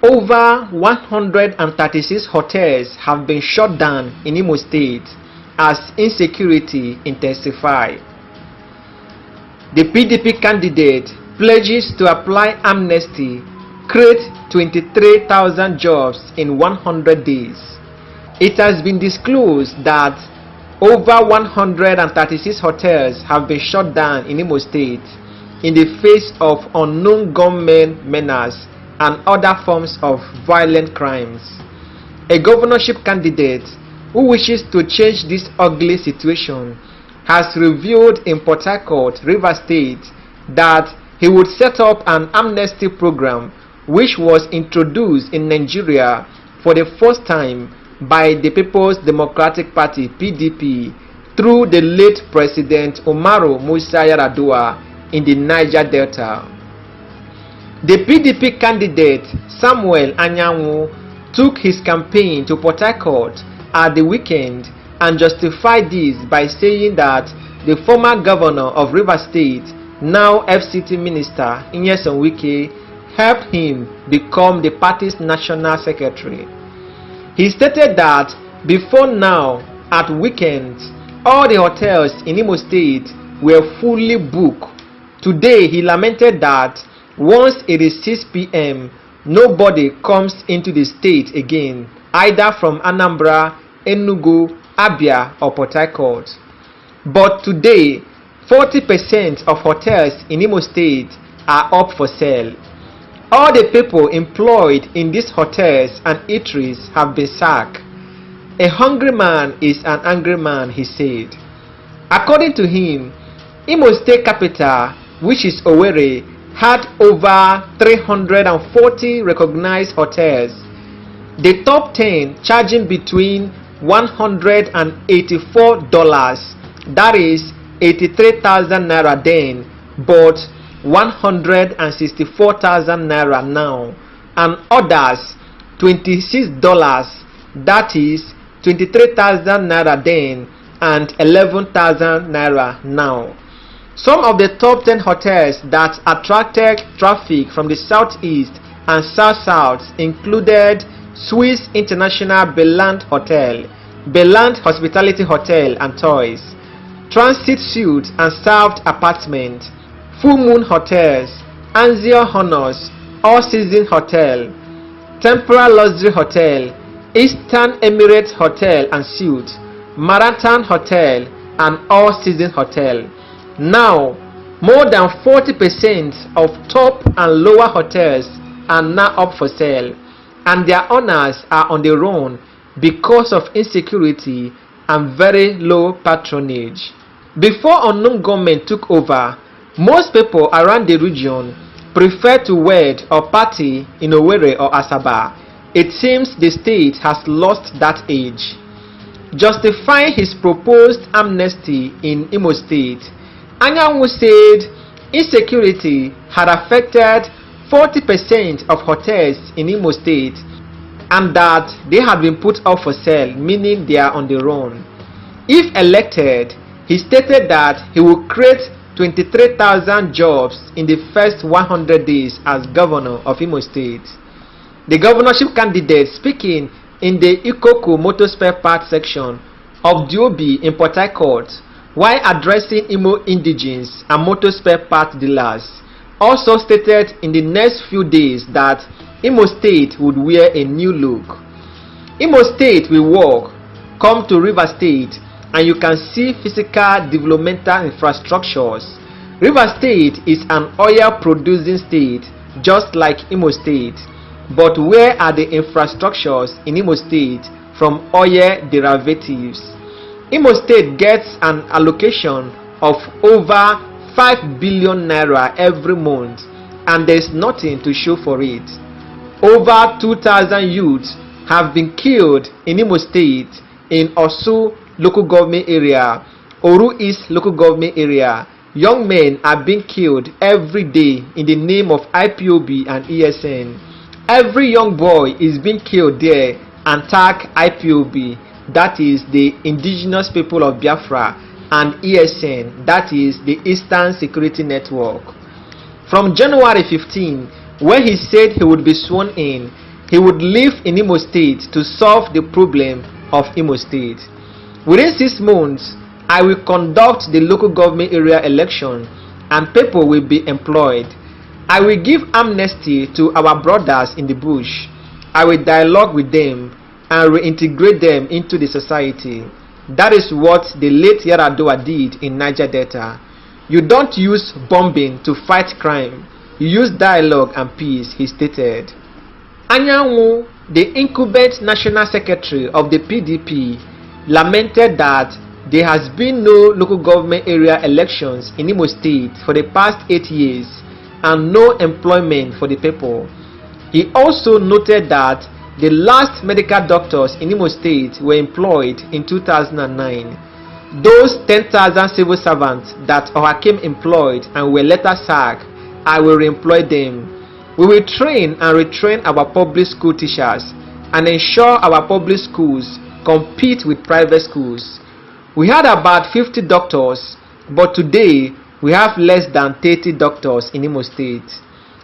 Over 136 hotels have been shut down in Imo State as insecurity intensifies. The PDP candidate pledges to apply amnesty, create 23,000 jobs in 100 days. It has been disclosed that over 136 hotels have been shut down in Imo State in the face of unknown gunmen menace and other forms of violent crimes. A governorship candidate who wishes to change this ugly situation has revealed in Port Harcourt, Rivers State, that he would set up an amnesty program which was introduced in Nigeria for the first time by the People's Democratic Party (PDP) through the late President Umaru Musa Yar'Adua in the Niger Delta. The PDP candidate Samuel Anyanwu took his campaign to Port Harcourt at the weekend and justified this by saying that the former governor of Rivers State, now FCT Minister Anyanwu, helped him become the party's national secretary. He stated that before now, at weekends, all the hotels in Imo State were fully booked. Today, he lamented that once it is 6 p.m., nobody comes into the state again, either from Anambra, Enugu, Abia, or Port Harcourt. But today, 40% of hotels in Imo State are up for sale. All the people employed in these hotels and eateries have been sacked. A hungry man is an angry man, he said. According to him, Imo State capital, which is Owerri, had over 340 recognized hotels. The top 10 charging between $184, that is 83,000 naira then, but 164,000 naira now, and others $26, that is 23,000 naira then and 11,000 naira now. Some of the top 10 hotels that attracted traffic from the southeast and south-south included Swiss International Beland Hotel, Beland Hospitality Hotel and Toys, Transit Suites and Served Apartment, Full Moon Hotels, Anzio Honors, All Season Hotel, Tempura Luxury Hotel, Eastern Emirates Hotel and Suites, Marathon Hotel and All Season Hotel. Now, more than 40% of top and lower hotels are now up for sale, and their owners are on the run because of insecurity and very low patronage. Before unknown government took over, most people around the region prefer to wed or party in Owerri or Asaba. It seems the state has lost that age. Justifying his proposed amnesty in Imo State, Anyanwu said insecurity had affected 40% of hotels in Imo State and that they had been put up for sale, meaning they are on the run. If elected, he stated that he will create 23,000 jobs in the first 100 days as governor of Imo State. The governorship candidate, speaking in the Ikoku Motor Spare Parts section of Diobi in Port Harcourt, while addressing Imo indigenes and motor spare part dealers, also stated in the next few days that Imo State would wear a new look. Imo State will walk, come to Rivers State, and you can see physical developmental infrastructures. Rivers State is an oil producing state just like Imo State, but where are the infrastructures in Imo State from oil derivatives? Imo State gets an allocation of over 5 billion naira every month, and there is nothing to show for it. Over 2,000 youths have been killed in Imo State in Osu local government area, Oru East local government area. Young men are being killed every day in the name of IPOB and ESN. Every young boy is being killed there and tag IPOB, that is the indigenous people of Biafra, and ESN, that is the Eastern Security Network. From January 15, when he said he would be sworn in, he would live in Imo State to solve the problem of Imo State. Within 6 months, I will conduct the local government area election and people will be employed. I will give amnesty to our brothers in the bush. I will dialogue with them and reintegrate them into the society. That is what the late Yaradua did in Niger Delta. You don't use bombing to fight crime. You use dialogue and peace, he stated. Anyanwu, the incumbent national secretary of the PDP, lamented that there has been no local government area elections in Imo State for the past 8 years and no employment for the people. He also noted that the last medical doctors in Imo State were employed in 2009. Those 10,000 civil servants that Hakim employed and were later sacked, I will reemploy them. We will train and retrain our public school teachers and ensure our public schools compete with private schools. We had about 50 doctors, but today we have less than 30 doctors in Imo State.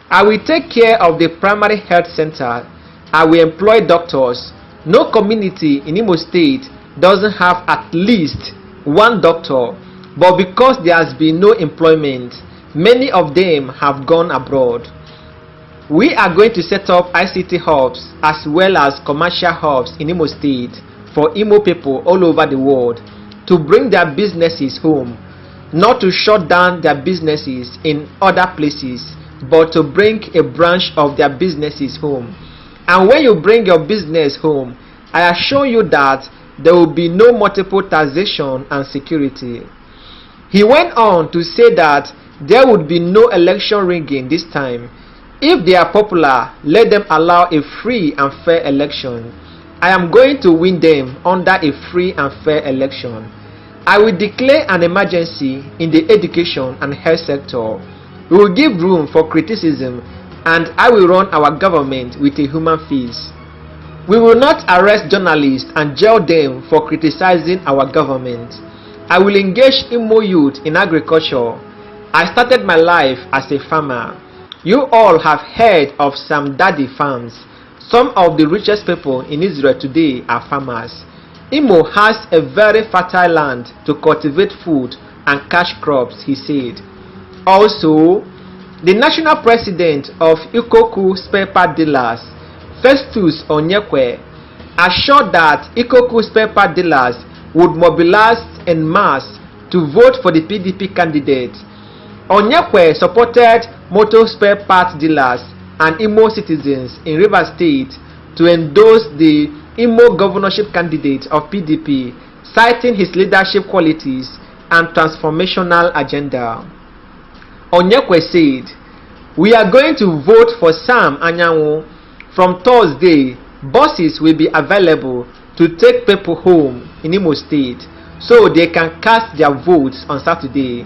I will take care of the primary health center. I will employ doctors. No community in Imo State doesn't have at least 1 doctor, but because there has been no employment, many of them have gone abroad. We are going to set up ICT hubs as well as commercial hubs in Imo State for Imo people all over the world to bring their businesses home, not to shut down their businesses in other places, but to bring a branch of their businesses home. And when you bring your business home, I assure you that there will be no multiple taxation and security. He went on to say that there would be no election rigging this time. If they are popular, let them allow a free and fair election. I am going to win them under a free and fair election. I will declare an emergency in the education and health sector. We will give room for criticism and I will run our government with a human face. We will not arrest journalists and jail them for criticizing our government. I will engage Imo youth in agriculture. I started my life as a farmer. You all have heard of some daddy farms. Some of the richest people in Israel today are farmers. Imo has a very fertile land to cultivate food and cash crops, he said. Also, the national president of Ikoku spare part dealers, Festus Onyekwe, assured that Ikoku spare part dealers would mobilize en masse to vote for the PDP candidate. Onyekwe supported motor spare part dealers and Imo citizens in Rivers State to endorse the Imo governorship candidate of PDP, citing his leadership qualities and transformational agenda. Onyekwe said, "We are going to vote for Sam Anyanwu. From Thursday, buses will be available to take people home in Imo State so they can cast their votes on Saturday.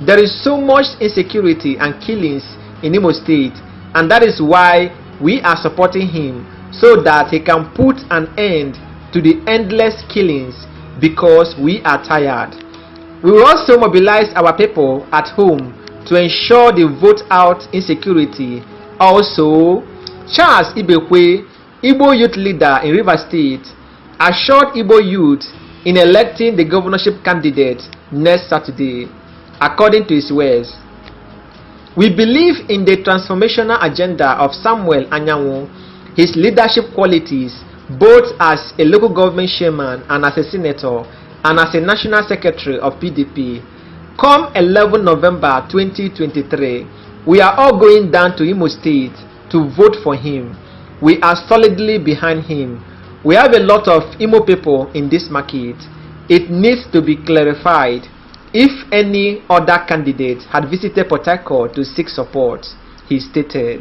There is so much insecurity and killings in Imo State, and that is why we are supporting him so that he can put an end to the endless killings because we are tired. We will also mobilize our people at home to ensure the vote out insecurity." Also, Charles Ibekwe, Igbo youth leader in Rivers State, assured Igbo youth in electing the governorship candidate next Saturday. According to his words, "We believe in the transformational agenda of Samuel Anyanwu, his leadership qualities, both as a local government chairman and as a senator and as a national secretary of PDP. Come 11 November 2023, we are all going down to Imo State to vote for him. We are solidly behind him. We have a lot of Imo people in this market. It needs to be clarified if any other candidate had visited Port Harcourt to seek support," he stated.